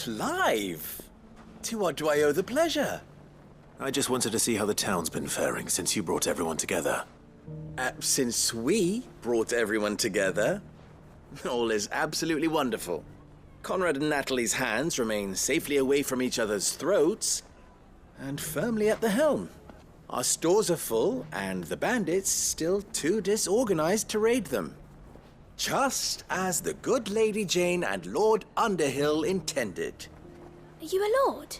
Clive! To what do I owe the pleasure? I just wanted to see how the town's been faring since you brought everyone together. Since we brought everyone together, all is absolutely wonderful. Conrad and Natalie's hands remain safely away from each other's throats and firmly at the helm. Our stores are full, and the bandits still too disorganized to raid them. Just as the good Lady Jane and Lord Underhill intended. Are you a lord?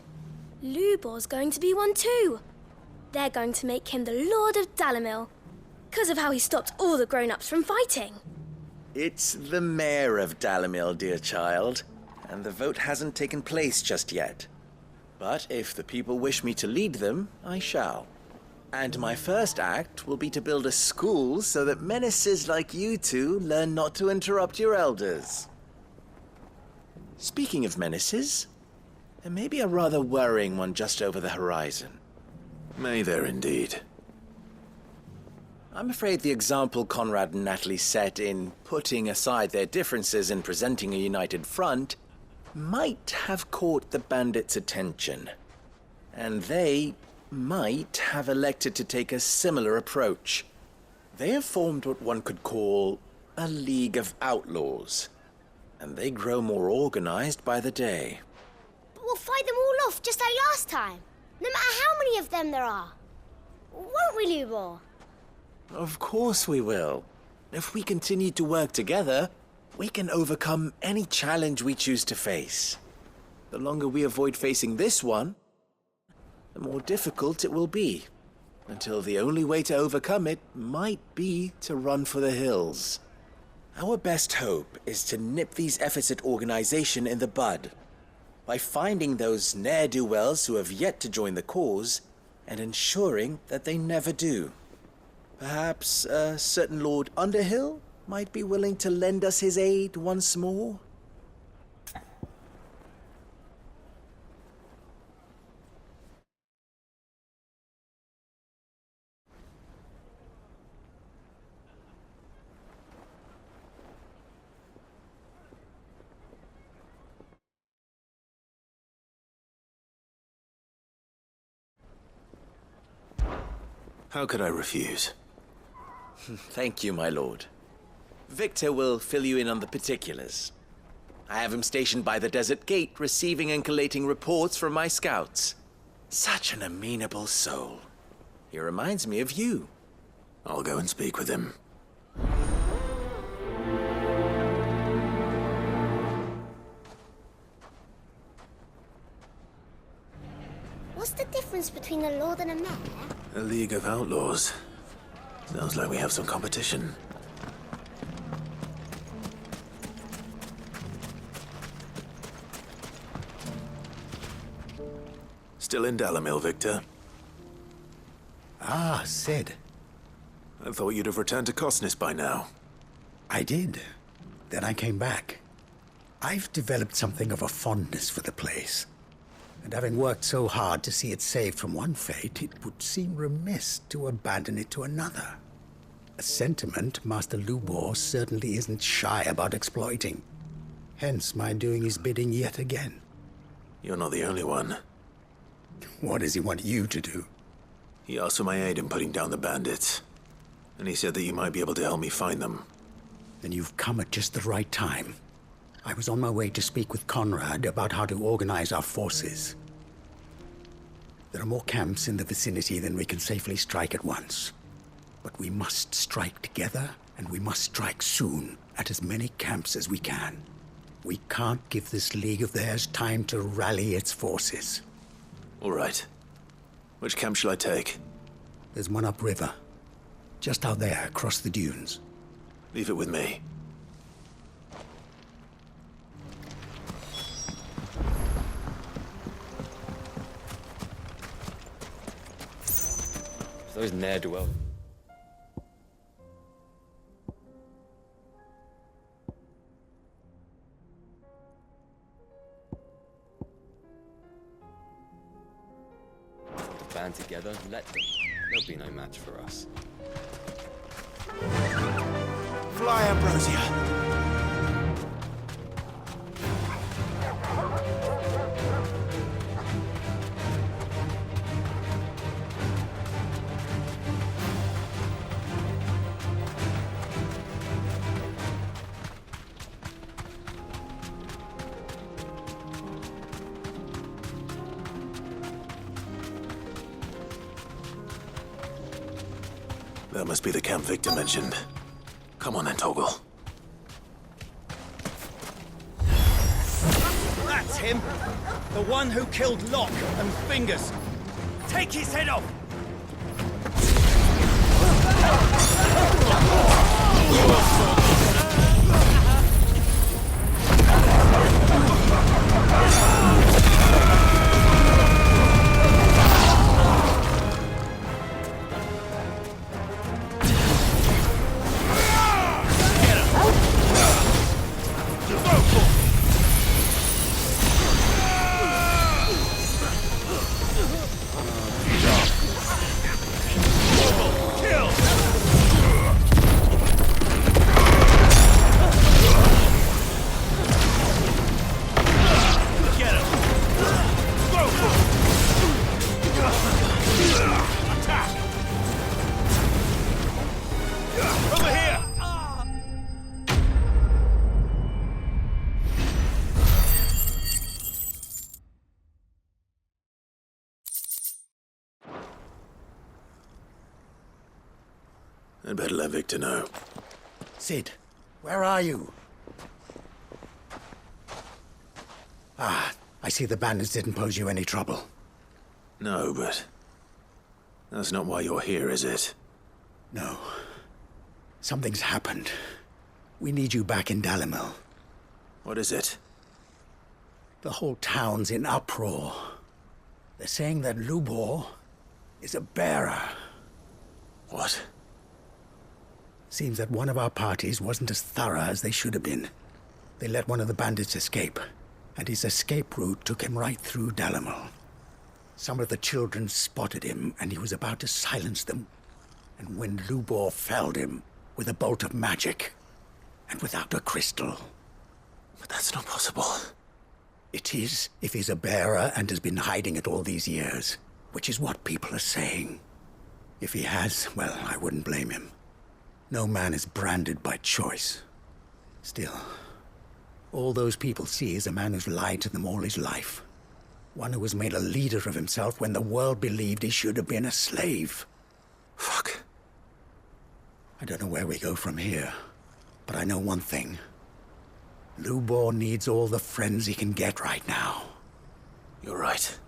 Lubor's going to be one too. They're going to make him the Lord of Dalimil, because of how he stopped all the grown-ups from fighting. It's the mayor of Dalimil, dear child, and the vote hasn't taken place just yet. But if the people wish me to lead them, I shall. And my first act will be to build a school so that menaces like you two learn not to interrupt your elders. Speaking of menaces, there may be a rather worrying one just over the horizon. May there indeed. I'm afraid the example Conrad and Natalie set in putting aside their differences and presenting a united front might have caught the bandits' attention. And they might have elected to take a similar approach. They have formed what one could call a League of Outlaws, and they grow more organized by the day. But we'll fight them all off just like last time, no matter how many of them there are. Won't we, Lubor? Of course we will. If we continue to work together, we can overcome any challenge we choose to face. The longer we avoid facing this one, the more difficult it will be, until the only way to overcome it might be to run for the hills. Our best hope is to nip these efforts at organization in the bud, by finding those ne'er-do-wells who have yet to join the cause, and ensuring that they never do. Perhaps a certain Lord Underhill might be willing to lend us his aid once more? How could I refuse? Thank you, my lord. Victor will fill you in on the particulars. I have him stationed by the desert gate, receiving and collating reports from my scouts. Such an amenable soul. He reminds me of you. I'll go and speak with him. What's the difference between a lord and a mayor? A League of Outlaws. Sounds like we have some competition. Still in Dalimil, Victor? Ah, Sid. I thought you'd have returned to Cosnis by now. I did. Then I came back. I've developed something of a fondness for the place. And having worked so hard to see it saved from one fate, it would seem remiss to abandon it to another. A sentiment Master Lubor certainly isn't shy about exploiting. Hence my doing his bidding yet again. You're not the only one. What does he want you to do? He asked for my aid in putting down the bandits. And he said that you might be able to help me find them. Then you've come at just the right time. I was on my way to speak with Conrad about how to organize our forces. There are more camps in the vicinity than we can safely strike at once. But we must strike together, and we must strike soon at as many camps as we can. We can't give this league of theirs time to rally its forces. All right. Which camp shall I take? There's one upriver, just out there across the dunes. Leave it with me. Those ne'er-do-wells. Band together, let them. There'll be no match for us. Fly, Ambrosia! That must be the camp Victor mentioned. Come on then, Toggle. That's him! The one who killed Locke and Fingers! Take his head off! I'd better let Victor know. Sid, where are you? Ah, I see the bandits didn't pose you any trouble. No, but... that's not why you're here, is it? No. Something's happened. We need you back in Dalimil. What is it? The whole town's in uproar. They're saying that Lubor is a bearer. What? Seems that one of our parties wasn't as thorough as they should have been. They let one of the bandits escape, and his escape route took him right through Dalimil. Some of the children spotted him, and he was about to silence them. And when Lubor felled him with a bolt of magic, and without a crystal. But that's not possible. It is, if he's a bearer and has been hiding it all these years, which is what people are saying. If he has, well, I wouldn't blame him. No man is branded by choice. Still, all those people see is a man who's lied to them all his life. One who was made a leader of himself when the world believed he should have been a slave. Fuck. I don't know where we go from here, but I know one thing. Lubor needs all the friends he can get right now. You're right.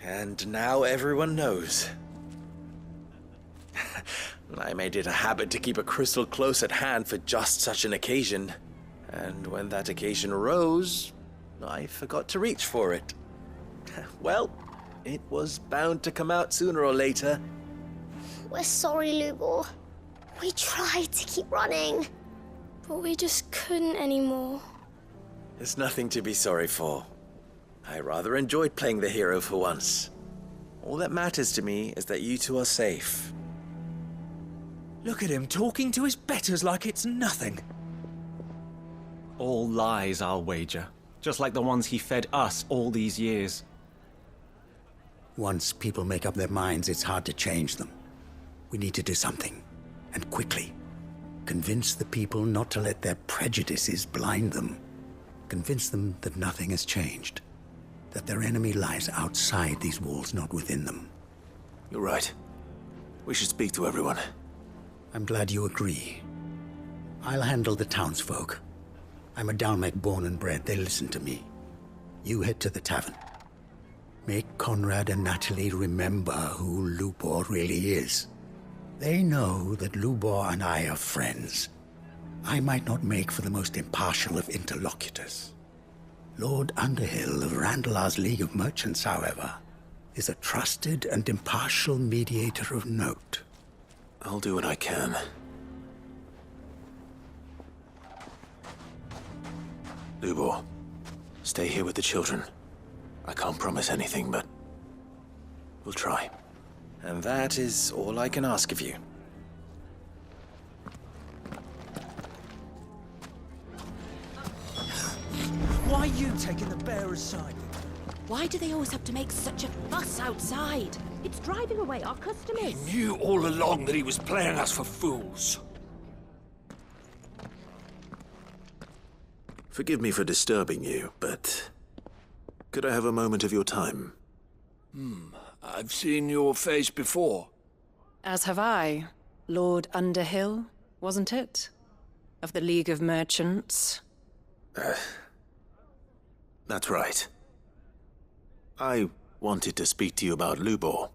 And now everyone knows. I made it a habit to keep a crystal close at hand for just such an occasion. And when that occasion arose, I forgot to reach for it. Well, it was bound to come out sooner or later. We're sorry, Lubor. We tried to keep running. But we just couldn't anymore. There's nothing to be sorry for. I rather enjoyed playing the hero for once. All that matters to me is that you two are safe. Look at him talking to his betters like it's nothing. All lies, I'll wager. Just like the ones he fed us all these years. Once people make up their minds, it's hard to change them. We need to do something, and quickly. Convince the people not to let their prejudices blind them. Convince them that nothing has changed. That their enemy lies outside these walls, not within them. You're right. We should speak to everyone. I'm glad you agree. I'll handle the townsfolk. I'm a Dalmec born and bred. They listen to me. You head to the tavern. Make Conrad and Natalie remember who Lubor really is. They know that Lubor and I are friends. I might not make for the most impartial of interlocutors. Lord Underhill of Randalar's League of Merchants, however, is a trusted and impartial mediator of note. I'll do what I can. Lubor, stay here with the children. I can't promise anything, but we'll try. And that is all I can ask of you. Why are you taking the bearer's side? Why do they always have to make such a fuss outside? It's driving away our customers. He knew all along that he was playing us for fools. Forgive me for disturbing you, but could I have a moment of your time? I've seen your face before. As have I. Lord Underhill, wasn't it? Of the League of Merchants. That's right. I wanted to speak to you about Lubor.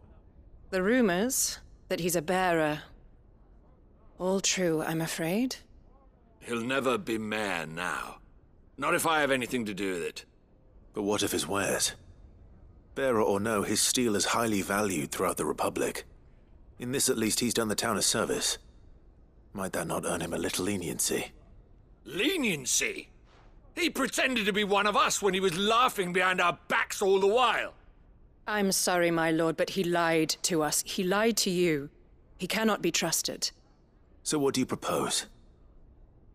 The rumors that he's a bearer. All true, I'm afraid. He'll never be mayor now. Not if I have anything to do with it. But what of his wares? Bearer or no, his steel is highly valued throughout the Republic. In this at least he's done the town a service. Might that not earn him a little leniency? Leniency? He pretended to be one of us when he was laughing behind our backs all the while. I'm sorry, my lord, but he lied to us. He lied to you. He cannot be trusted. So what do you propose?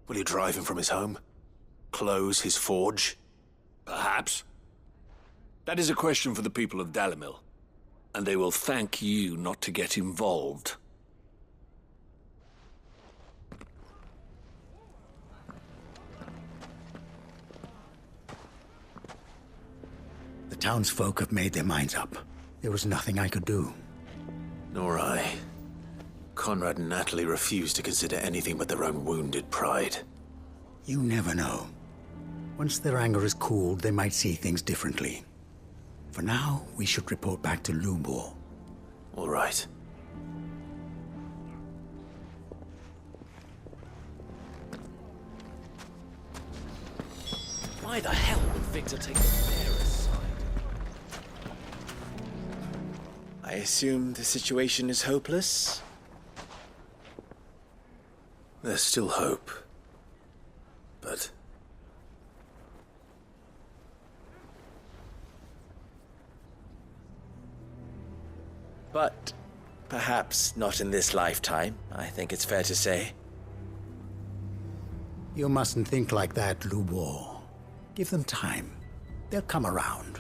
Will you drive him from his home? Close his forge? Perhaps. That is a question for the people of Dalimil, and they will thank you not to get involved. The townsfolk have made their minds up. There was nothing I could do. Nor I. Conrad and Natalie refused to consider anything but their own wounded pride. You never know. Once their anger is cooled, they might see things differently. For now, we should report back to Lubor. All right. Why the hell would Victor take the bearer's side? I assume the situation is hopeless? There's still hope. But... But perhaps not in this lifetime, I think it's fair to say. You mustn't think like that, Lubor. Give them time. They'll come around.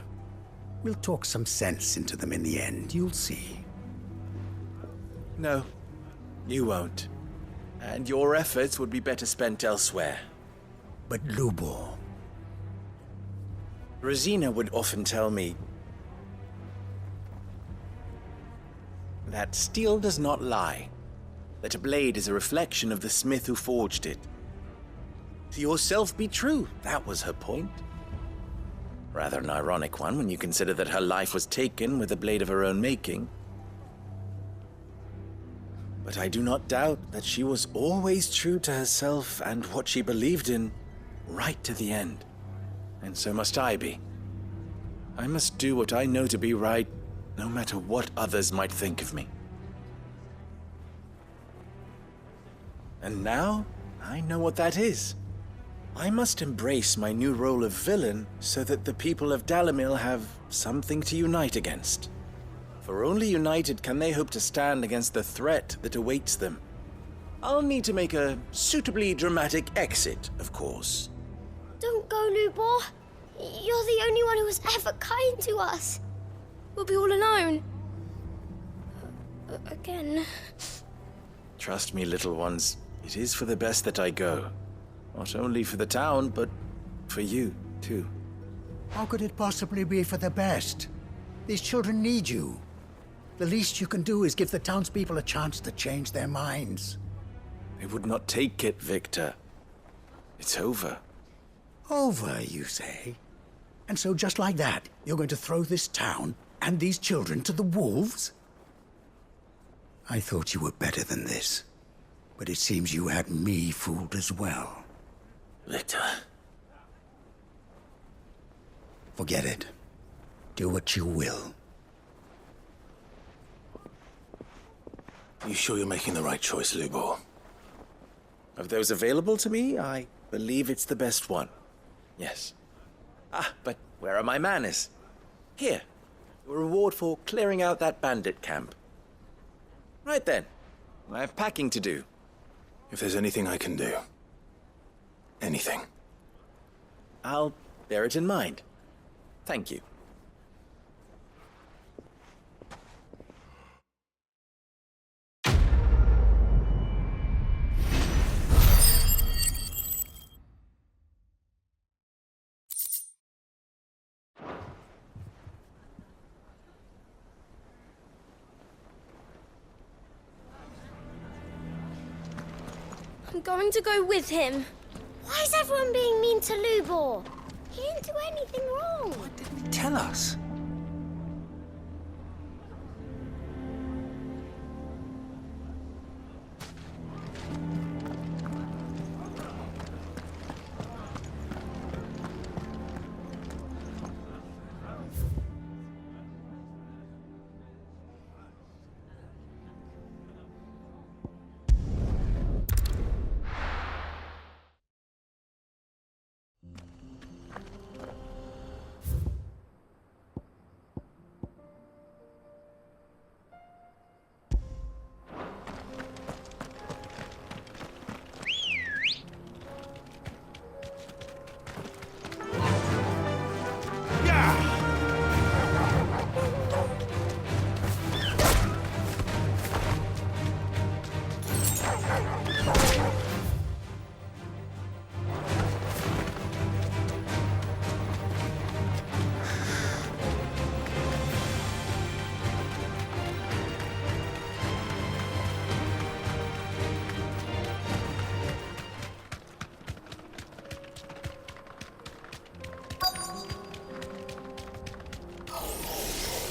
We'll talk some sense into them in the end, you'll see. No, you won't. And your efforts would be better spent elsewhere. But Lubor... Rosina would often tell me that steel does not lie, that a blade is a reflection of the smith who forged it. To yourself be true, that was her point. Rather an ironic one when you consider that her life was taken with a blade of her own making. But I do not doubt that she was always true to herself and what she believed in, right to the end. And so must I be. I must do what I know to be right, no matter what others might think of me. And now, I know what that is. I must embrace my new role of villain so that the people of Dalimil have something to unite against. For only united can they hope to stand against the threat that awaits them. I'll need to make a suitably dramatic exit, of course. Don't go, Lubor. You're the only one who was ever kind to us. We'll be all alone. Again. Trust me, little ones, it is for the best that I go. Not only for the town, but for you, too. How could it possibly be for the best? These children need you. The least you can do is give the townspeople a chance to change their minds. I would not take it, Victor. It's over. Over, you say? And so just like that, you're going to throw this town and these children to the wolves? I thought you were better than this. But it seems you had me fooled as well. Victor. Forget it. Do what you will. You sure you're making the right choice, Lubor? Of those available to me, I believe it's the best one. Yes. Ah, but where are my manners? Here. Your reward for clearing out that bandit camp. Right then. I have packing to do. If there's anything I can do. Anything. I'll bear it in mind. Thank you. I'm going to go with him. Why is everyone being mean to Lubor? He didn't do anything wrong. What did he tell us?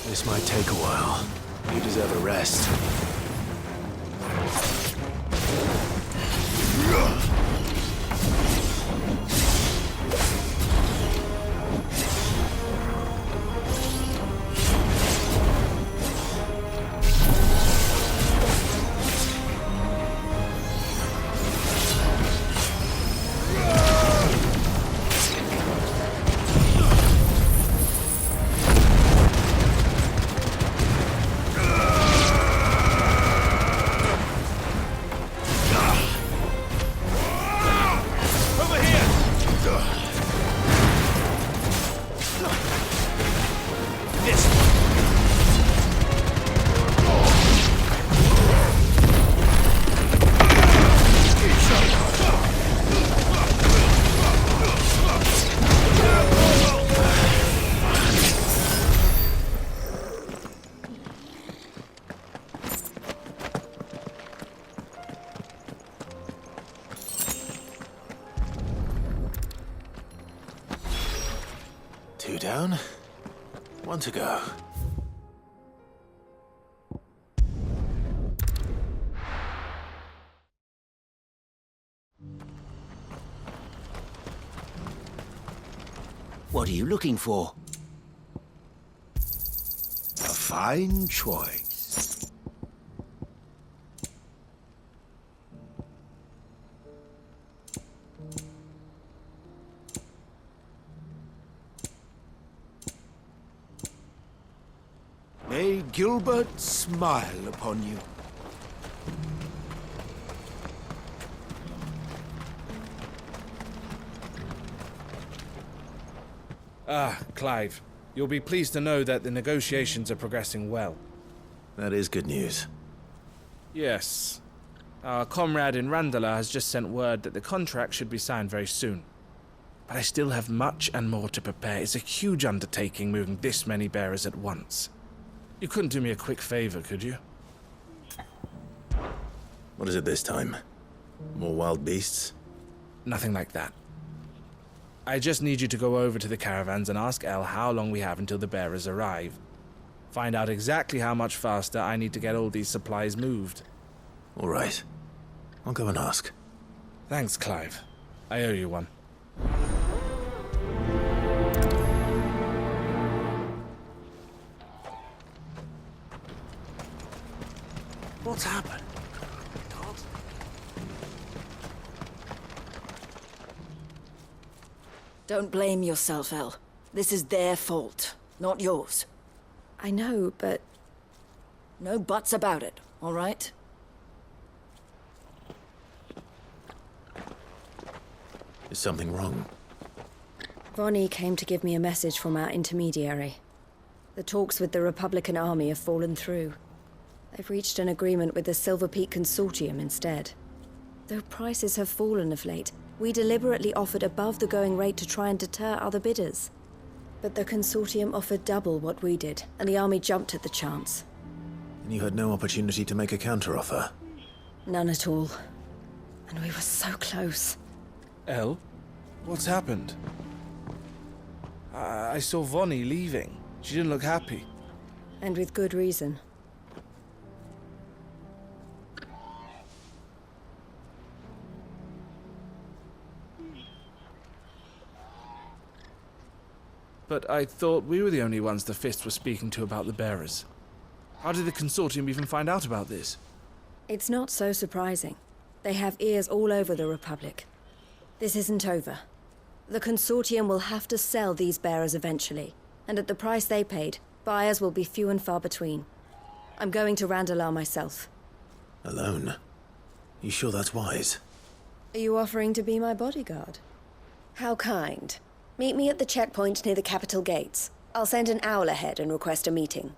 This might take a while. You deserve a rest. Two down, one to go. What are you looking for? A fine choice. May Gilbert smile upon you. Ah, Clive. You'll be pleased to know that the negotiations are progressing well. That is good news. Yes. Our comrade in Randala has just sent word that the contract should be signed very soon. But I still have much and more to prepare. It's a huge undertaking moving this many bearers at once. You couldn't do me a quick favor, could you? What is it this time? More wild beasts? Nothing like that. I just need you to go over to the caravans and ask El how long we have until the bearers arrive. Find out exactly how much faster I need to get all these supplies moved. All right. I'll go and ask. Thanks, Clive. I owe you one. What's happened? Don't blame yourself, El. This is their fault, not yours. I know, but... No buts about it, all right? Is something wrong? Vonnie came to give me a message from our intermediary. The talks with the Republican army have fallen through. They've reached an agreement with the Silver Peak Consortium instead. Though prices have fallen of late, we deliberately offered above the going rate to try and deter other bidders. But the Consortium offered double what we did, and the army jumped at the chance. And you had no opportunity to make a counteroffer? None at all. And we were so close. Elle? What's happened? I saw Vonnie leaving. She didn't look happy. And with good reason. But I thought we were the only ones the Fist were speaking to about the bearers. How did the Consortium even find out about this? It's not so surprising. They have ears all over the Republic. This isn't over. The Consortium will have to sell these bearers eventually, and at the price they paid, buyers will be few and far between. I'm going to Randalar myself. Alone? You sure that's wise? Are you offering to be my bodyguard? How kind. Meet me at the checkpoint near the capital gates. I'll send an owl ahead and request a meeting.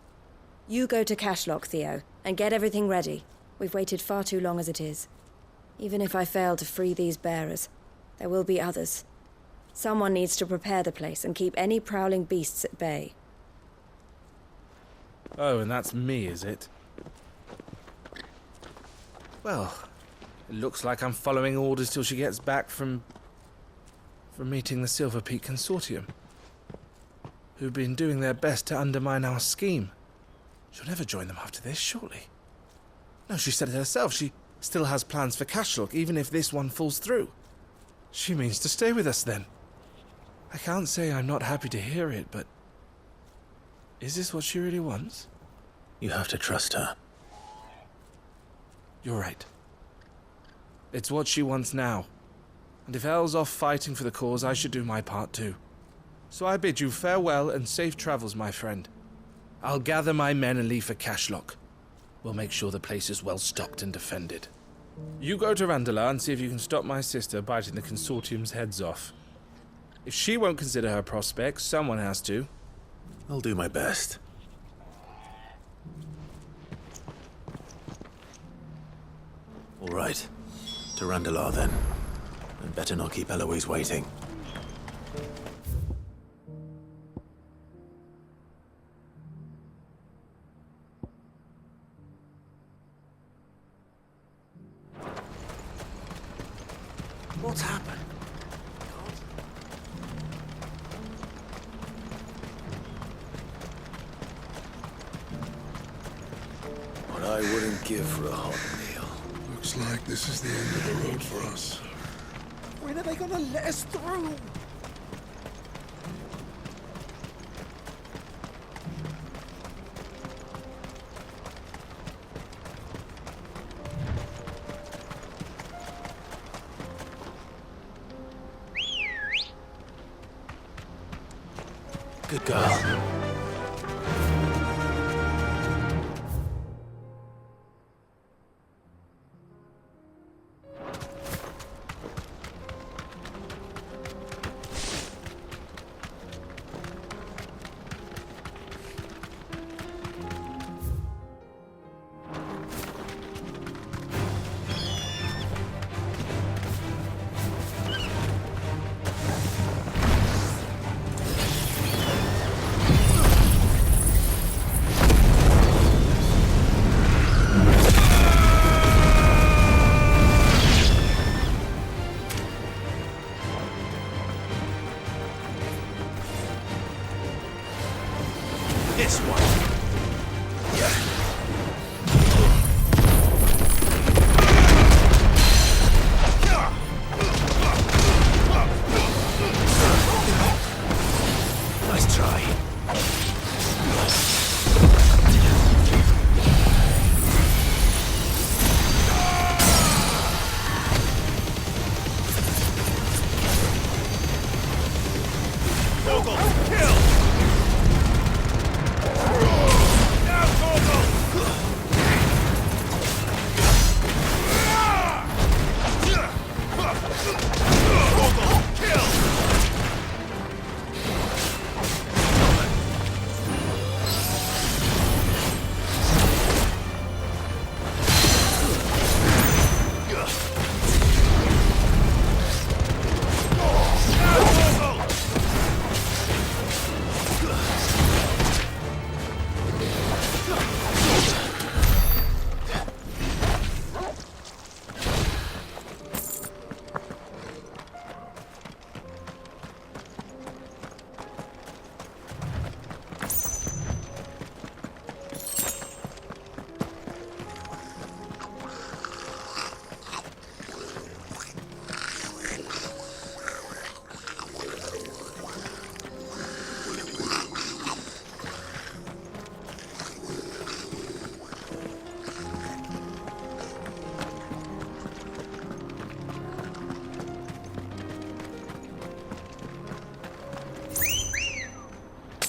You go to Cashlock, Theo, and get everything ready. We've waited far too long as it is. Even if I fail to free these bearers, there will be others. Someone needs to prepare the place and keep any prowling beasts at bay. Oh, and that's me, is it? Well, it looks like I'm following orders till she gets back from meeting the Silver Peak Consortium, who've been doing their best to undermine our scheme. She'll never join them after this, surely. No, she said it herself. She still has plans for Cashlock, even if this one falls through. She means to stay with us, then. I can't say I'm not happy to hear it, but... is this what she really wants? You have to trust her. You're right. It's what she wants now. And if Elle's off fighting for the cause, I should do my part too. So I bid you farewell and safe travels, my friend. I'll gather my men and leave for Cashlock. We'll make sure the place is well stocked and defended. You go to Randalar and see if you can stop my sister biting the Consortium's heads off. If she won't consider her prospects, someone has to. I'll do my best. All right. To Randalar, then. I'd better not keep Eloise waiting. What's happened? What I wouldn't give for a hot meal. Looks like this is the end of the road for us. When are they gonna let us through? Good girl.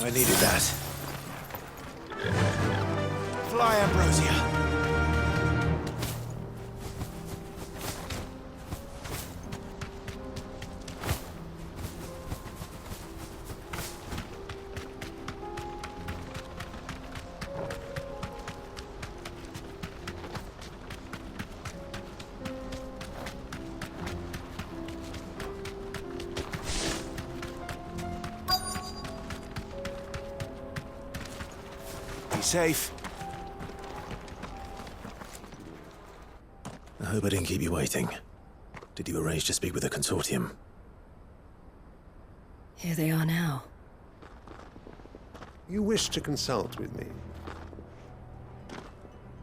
I needed that. Fly, Ambrosia. Be safe. I hope I didn't keep you waiting. Did you arrange to speak with the consortium? Here they are now. You wish to consult with me?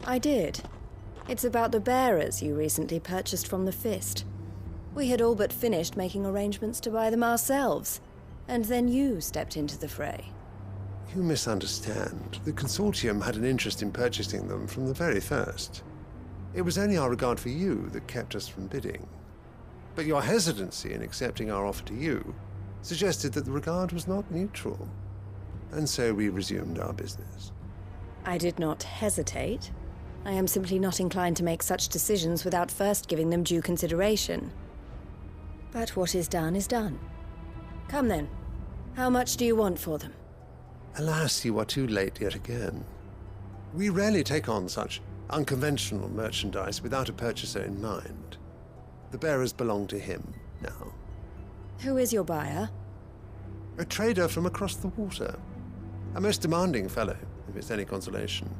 I did. It's about the bearers you recently purchased from the Fist. We had all but finished making arrangements to buy them ourselves, and then you stepped into the fray. You misunderstand. The consortium had an interest in purchasing them from the very first. It was only our regard for you that kept us from bidding. But your hesitancy in accepting our offer to you suggested that the regard was not mutual. And so we resumed our business. I did not hesitate. I am simply not inclined to make such decisions without first giving them due consideration. But what is done is done. Come then. How much do you want for them? Alas, you are too late yet again. We rarely take on such unconventional merchandise without a purchaser in mind. The bearers belong to him now. Who is your buyer? A trader from across the water. A most demanding fellow, if it's any consolation.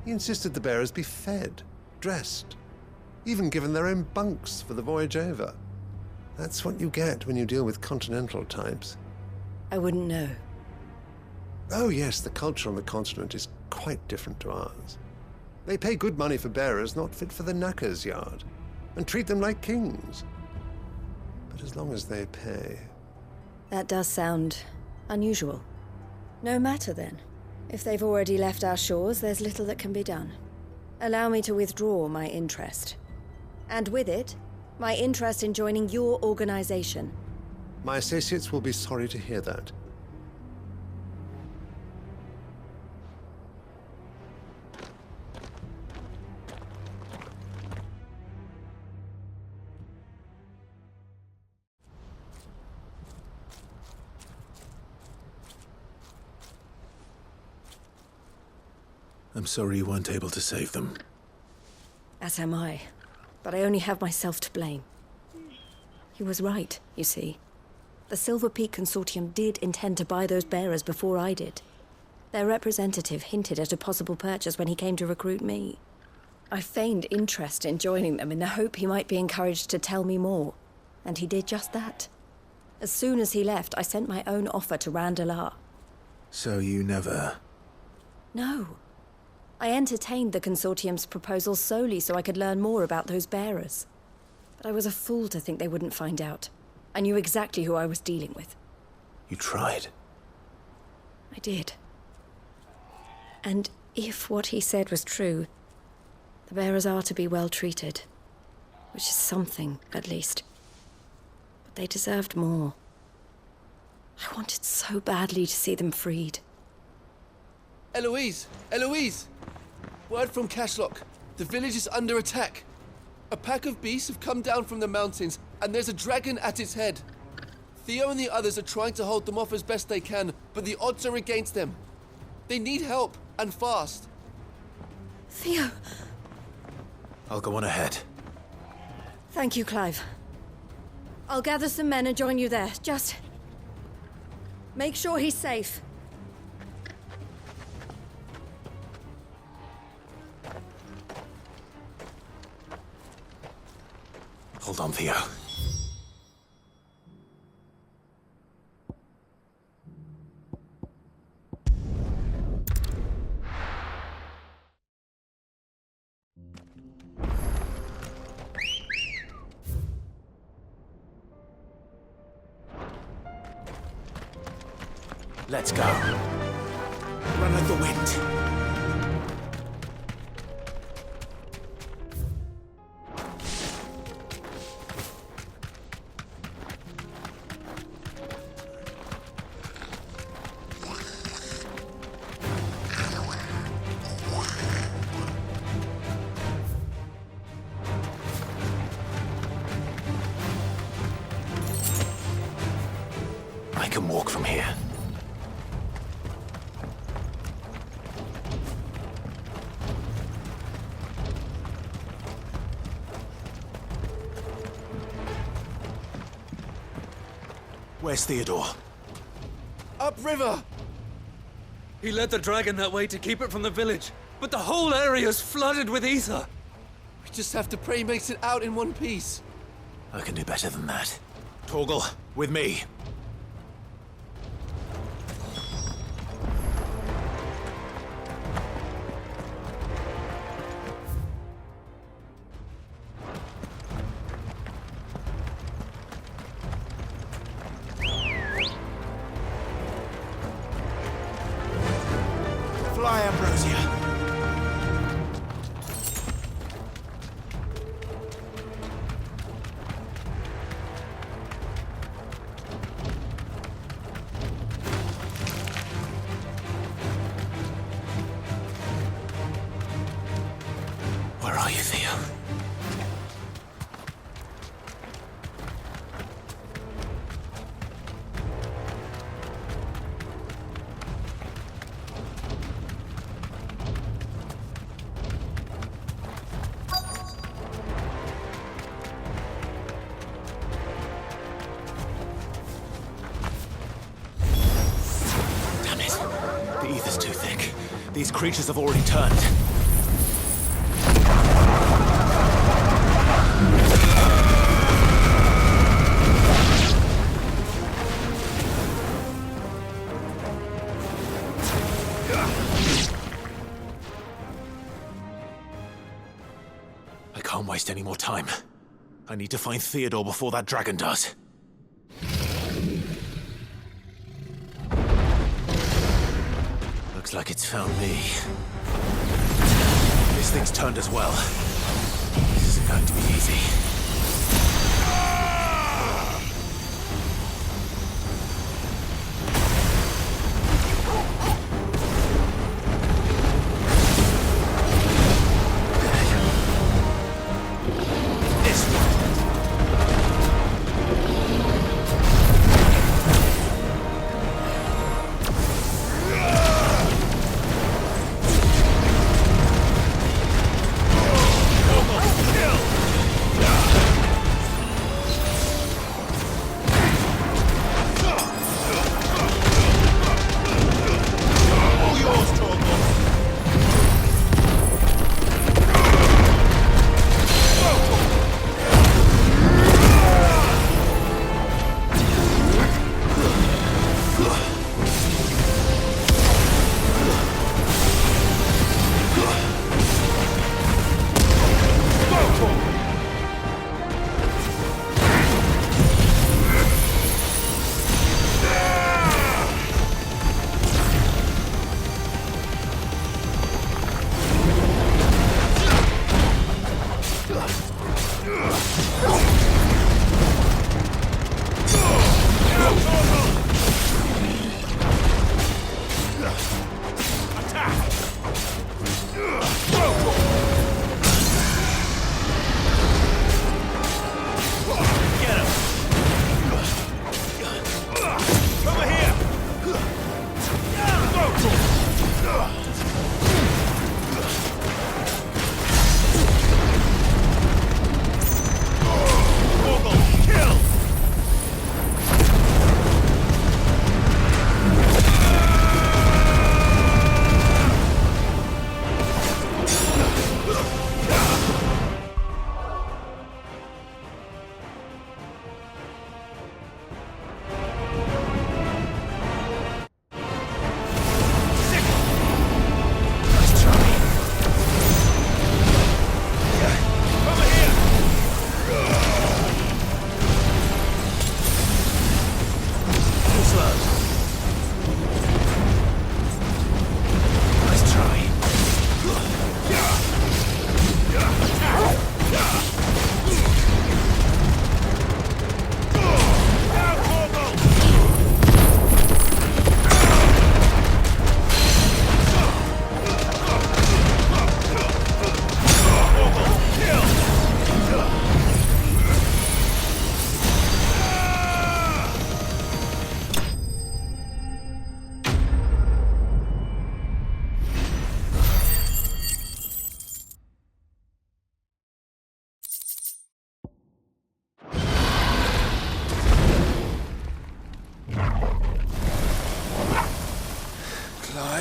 He insisted the bearers be fed, dressed, even given their own bunks for the voyage over. That's what you get when you deal with continental types. I wouldn't know. Oh yes, the culture on the continent is quite different to ours. They pay good money for bearers not fit for the knacker's yard, and treat them like kings. But as long as they pay... That does sound unusual. No matter then. If they've already left our shores, there's little that can be done. Allow me to withdraw my interest. And with it, my interest in joining your organization. My associates will be sorry to hear that. I'm sorry you weren't able to save them. As am I. But I only have myself to blame. He was right, you see. The Silver Peak Consortium did intend to buy those bearers before I did. Their representative hinted at a possible purchase when he came to recruit me. I feigned interest in joining them in the hope he might be encouraged to tell me more. And he did just that. As soon as he left, I sent my own offer to Randalar. So you never... No. I entertained the Consortium's proposal solely so I could learn more about those bearers. But I was a fool to think they wouldn't find out. I knew exactly who I was dealing with. You tried. I did. And if what he said was true, the bearers are to be well treated. Which is something, at least. But they deserved more. I wanted so badly to see them freed. Eloise! Eloise! Word from Cashlock. The village is under attack. A pack of beasts have come down from the mountains, and there's a dragon at its head. Theo and the others are trying to hold them off as best they can, but the odds are against them. They need help, and fast. Theo! I'll go on ahead. Thank you, Clive. I'll gather some men and join you there. Just... make sure he's safe. Hold on, Theo. Let's go. Run like the wind. can walk from here. Where's Theodore? Upriver! He led the dragon that way to keep it from the village, but the whole area's flooded with ether. We just have to pray he makes it out in one piece. I can do better than that. Torgal, with me. Fly, Ambrosia. Where are you, Theo? Damn it. The ether's too thick. These creatures have already turned. I can't waste any more time. I need to find Theodore before that dragon does. Looks like it's found me. This thing's turned as well. This isn't going to be easy.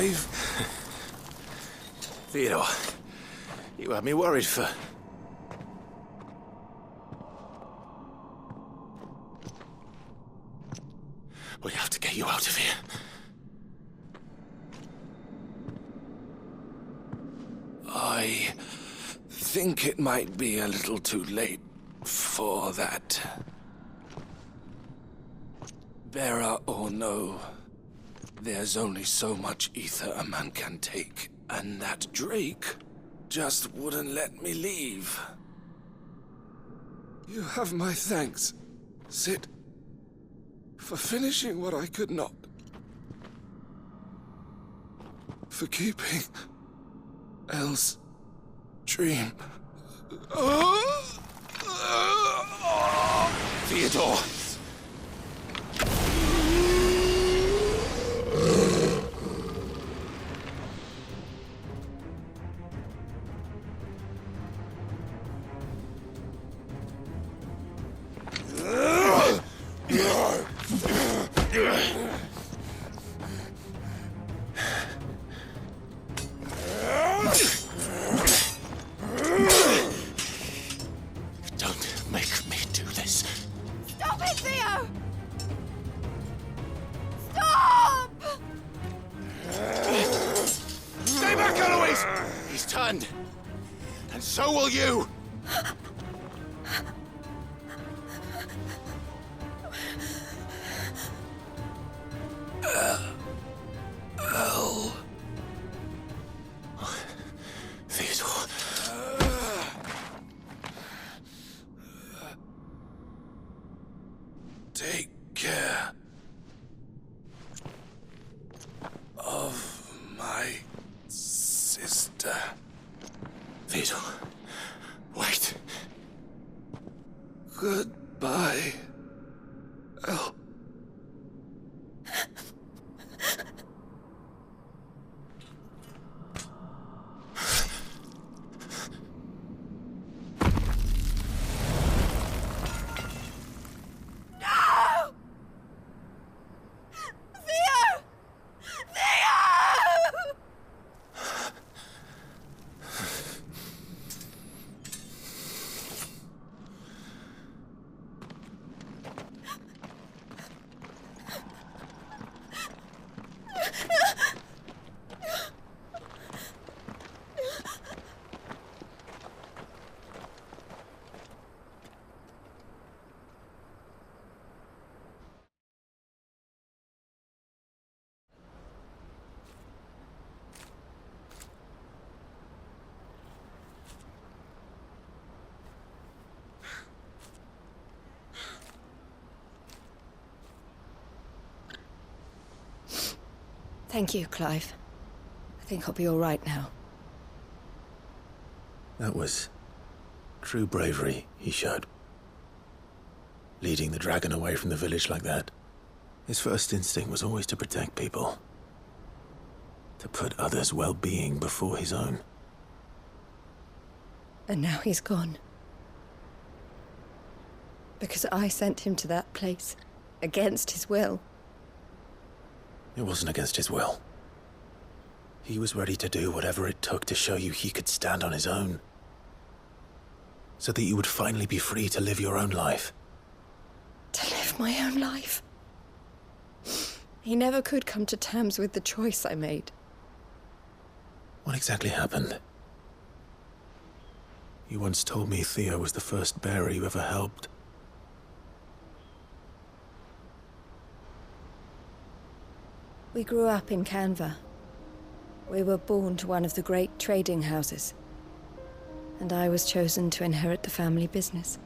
Clive? Theodore, you had me worried for... We have to get you out of here. I think it might be a little too late for that. Bearer or no, there's only so much ether a man can take, and that Drake just wouldn't let me leave. You have my thanks, Sid, for finishing what I could not. For keeping Elle's dream. Theodore! Don't make me do this. Stop it, Theo! Stop! Stay back, Eloise! He's turned. And so will you! Elle. Theodore. Take care of my sister. Theodore, wait. Goodbye, Elle. Thank you, Clive. I think I'll be all right now. That was true bravery he showed. Leading the dragon away from the village like that. His first instinct was always to protect people. To put others' well-being before his own. And now he's gone. Because I sent him to that place, against his will. It wasn't against his will. He was ready to do whatever it took to show you he could stand on his own. So that you would finally be free to live your own life. To live my own life? He never could come to terms with the choice I made. What exactly happened? You once told me Theo was the first bearer you ever helped. We grew up in Canva. We were born to one of the great trading houses. And I was chosen to inherit the family business.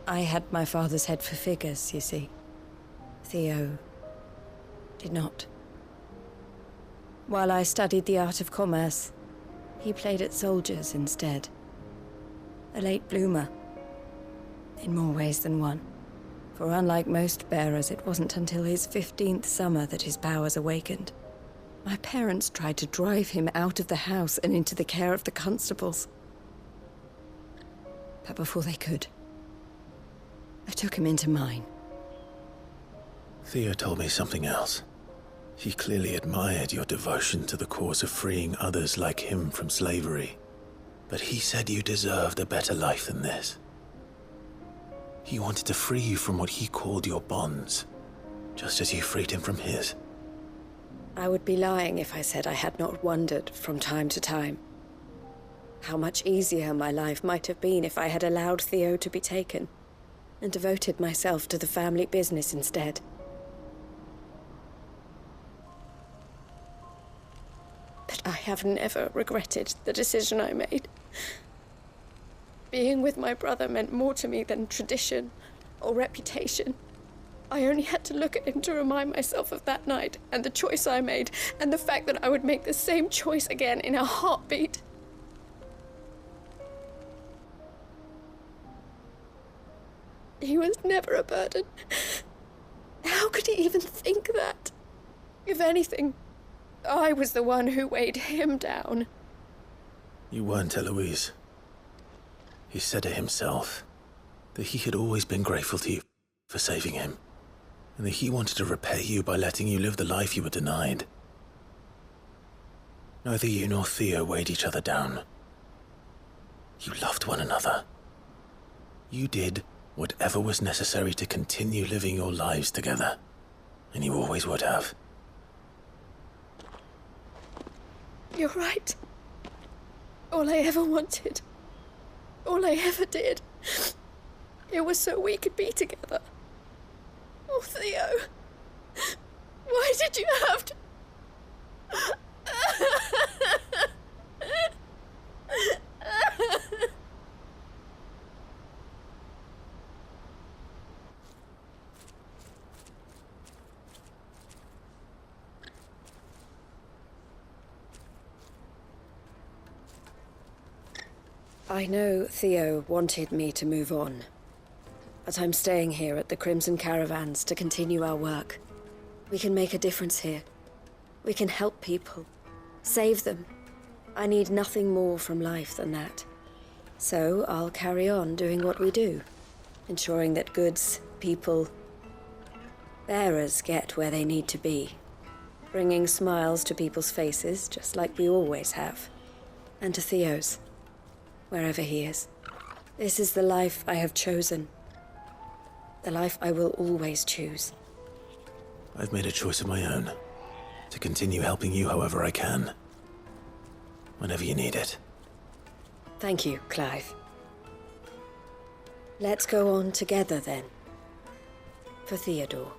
I had my father's head for figures, you see. Theo did not. While I studied the art of commerce, he played at soldiers instead. A late bloomer. In more ways than one. For unlike most bearers, it wasn't until his 15th summer that his powers awakened. My parents tried to drive him out of the house and into the care of the constables. But before they could, I took him into mine. Theo told me something else. He clearly admired your devotion to the cause of freeing others like him from slavery. But he said you deserved a better life than this. He wanted to free you from what he called your bonds, just as you freed him from his. I would be lying if I said I had not wondered from time to time how much easier my life might have been if I had allowed Theo to be taken and devoted myself to the family business instead. But I have never regretted the decision I made. Being with my brother meant more to me than tradition or reputation. I only had to look at him to remind myself of that night and the choice I made and the fact that I would make the same choice again in a heartbeat. He was never a burden. How could he even think that? If anything, I was the one who weighed him down. You weren't, Eloise. He said it himself, that he had always been grateful to you for saving him, and that he wanted to repay you by letting you live the life you were denied. Neither you nor Theo weighed each other down. You loved one another. You did whatever was necessary to continue living your lives together, and you always would have. You're right. All I ever wanted, all I ever did, it was so we could be together. Oh, Theo, why did you have to... I know Theo wanted me to move on, but I'm staying here at the Crimson Caravans to continue our work. We can make a difference here. We can help people, save them. I need nothing more from life than that. So I'll carry on doing what we do, ensuring that goods, people, bearers get where they need to be, bringing smiles to people's faces just like we always have, and to Theo's. Wherever he is. This is the life I have chosen. The life I will always choose. I've made a choice of my own, to continue helping you however I can. Whenever you need it. Thank you, Clive. Let's go on together then. For Theodore.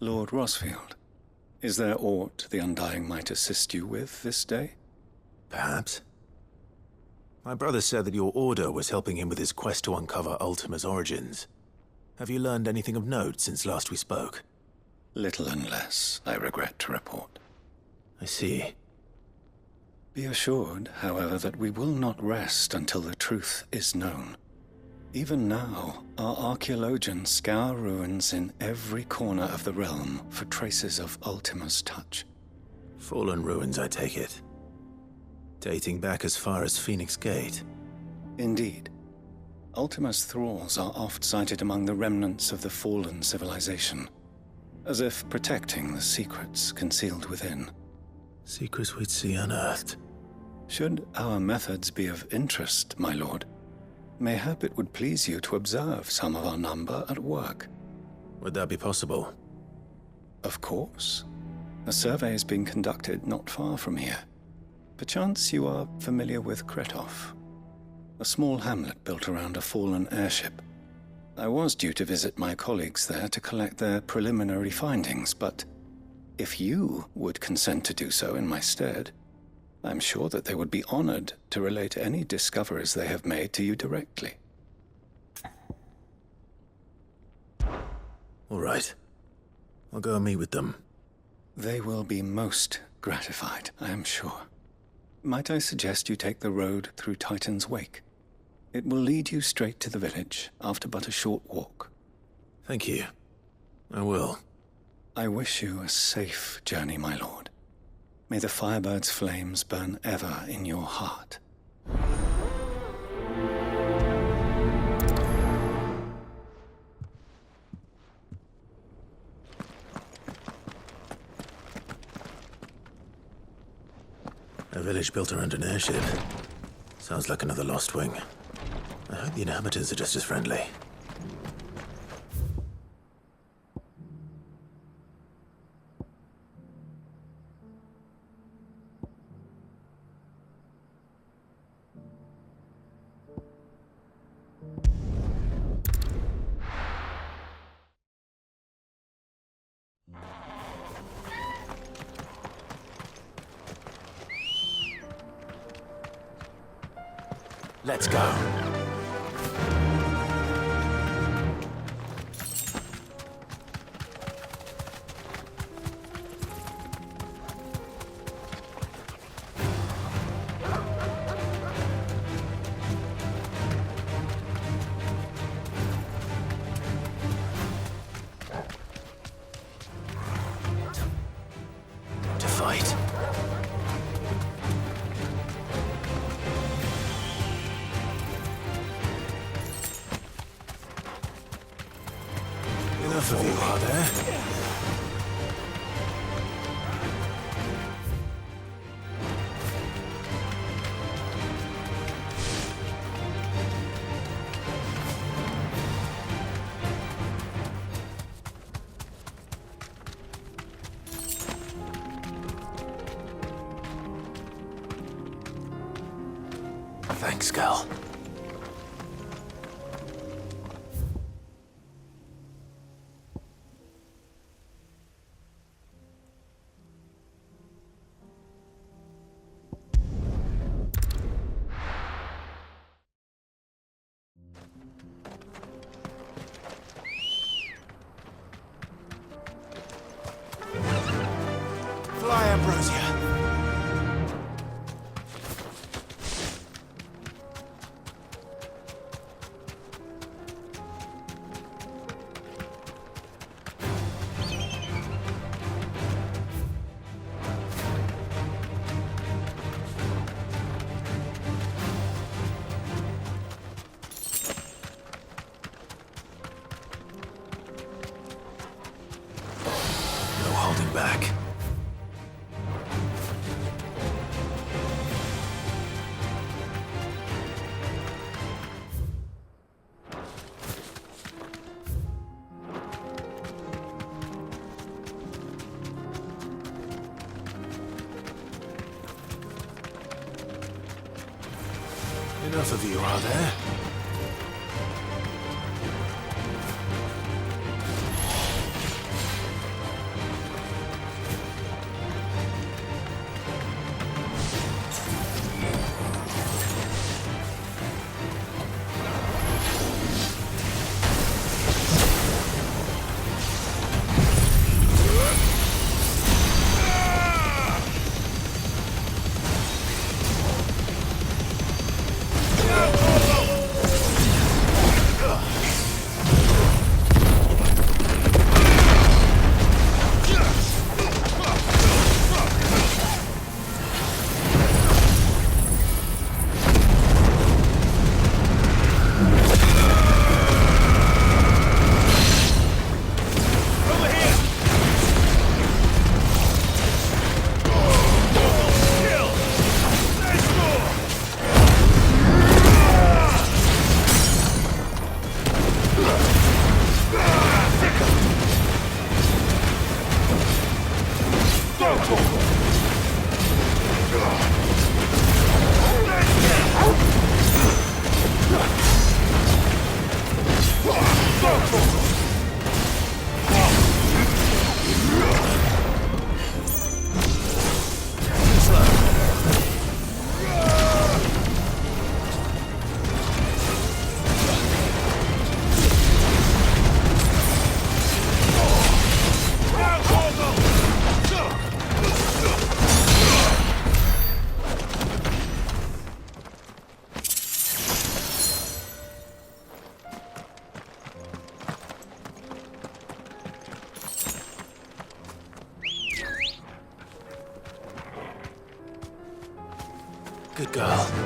Lord Rosfield, Is there aught the Undying might assist you with this day? Perhaps. My brother said that your order was helping him with his quest to uncover Ultima's origins. Have you learned anything of note since last we spoke? Little and less, I regret to report. I see. Be assured, however, that we will not rest until the truth is known. Even now, our archaeologians scour ruins in every corner of the realm for traces of Ultima's touch. Fallen ruins, I take it. Dating back as far as Phoenix Gate. Indeed. Ultima's thralls are oft sighted among the remnants of the fallen civilization, as if protecting the secrets concealed within. Secrets we'd see unearthed. Should our methods be of interest, my lord, mayhap it would please you to observe some of our number at work. Would that be possible? Of course. A survey is being conducted not far from here. Perchance you are familiar with Kretov, a small hamlet built around a fallen airship. I was due to visit my colleagues there to collect their preliminary findings, but if you would consent to do so in my stead, I'm sure that they would be honored to relate any discoveries they have made to you directly. All right. I'll go and meet with them. They will be most gratified, I am sure. Might I suggest you take the road through Titan's Wake? It will lead you straight to the village after but a short walk. Thank you. I will. I wish you a safe journey, my lord. May the Firebird's flames burn ever in your heart. A village built around an airship. Sounds like another Lost Wing. I hope the inhabitants are just as friendly. Let's go. To fight. Enough of you, are there? Thanks, Gal. Fly, Ambrosia. No holding back. Enough of you, are there? Good girl.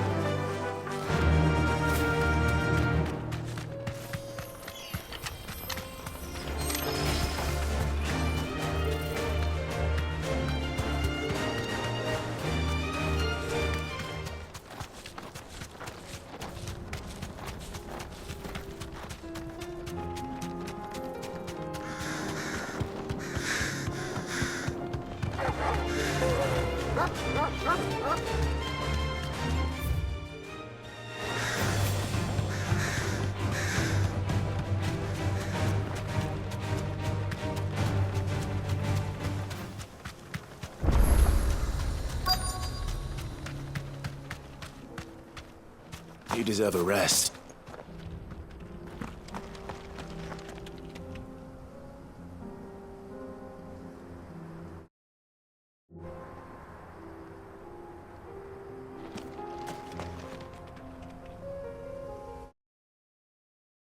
You deserve a rest.